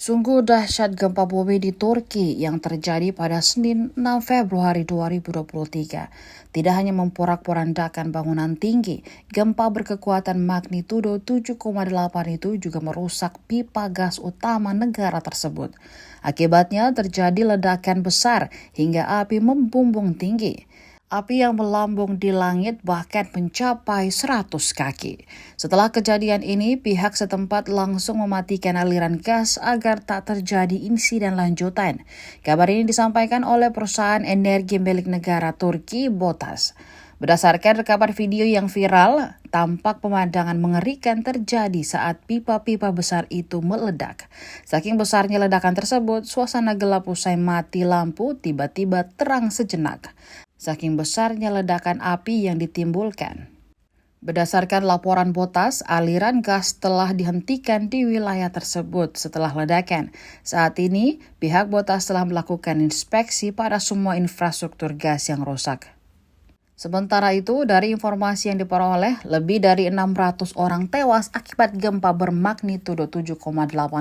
Sungguh dahsyat gempa bumi di Turki yang terjadi pada Senin 6 Februari 2023. Tidak hanya memporak-porandakan bangunan tinggi, gempa berkekuatan magnitudo 7,8 itu juga merusak pipa gas utama negara tersebut. Akibatnya terjadi ledakan besar hingga api membumbung tinggi. Api yang melambung di langit bahkan mencapai 100 kaki. Setelah kejadian ini, pihak setempat langsung mematikan aliran gas agar tak terjadi insiden lanjutan. Kabar ini disampaikan oleh perusahaan energi milik negara Turki, BOTAS. Berdasarkan rekaman video yang viral, tampak pemandangan mengerikan terjadi saat pipa-pipa besar itu meledak. Saking besarnya ledakan tersebut, suasana gelap usai mati lampu tiba-tiba terang sejenak. Saking besarnya ledakan api yang ditimbulkan. Berdasarkan laporan BOTAS, aliran gas telah dihentikan di wilayah tersebut setelah ledakan. Saat ini, pihak BOTAS telah melakukan inspeksi pada semua infrastruktur gas yang rusak. Sementara itu, dari informasi yang diperoleh, lebih dari 600 orang tewas akibat gempa bermagnitudo 7,8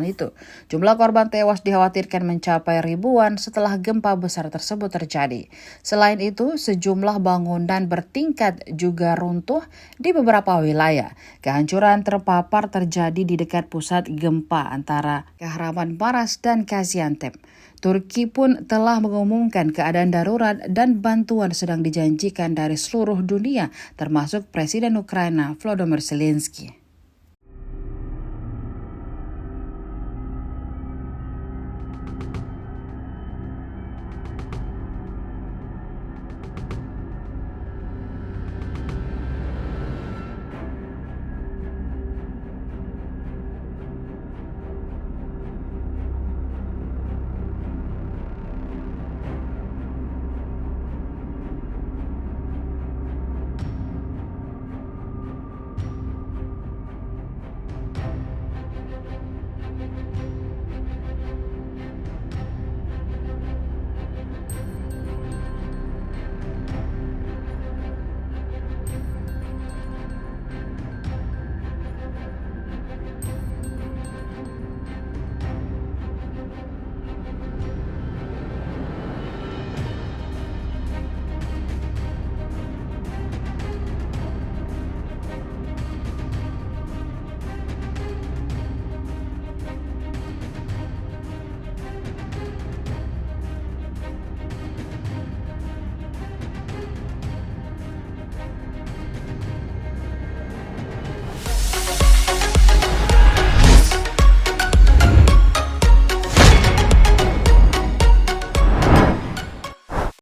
itu. Jumlah korban tewas dikhawatirkan mencapai ribuan setelah gempa besar tersebut terjadi. Selain itu, sejumlah bangunan bertingkat juga runtuh di beberapa wilayah. Kehancuran terpapar terjadi di dekat pusat gempa antara Kahramanmaraş dan Gaziantep. Turki pun telah mengumumkan keadaan darurat dan bantuan sedang dijanjikan dari seluruh dunia, termasuk Presiden Ukraina Volodymyr Zelensky.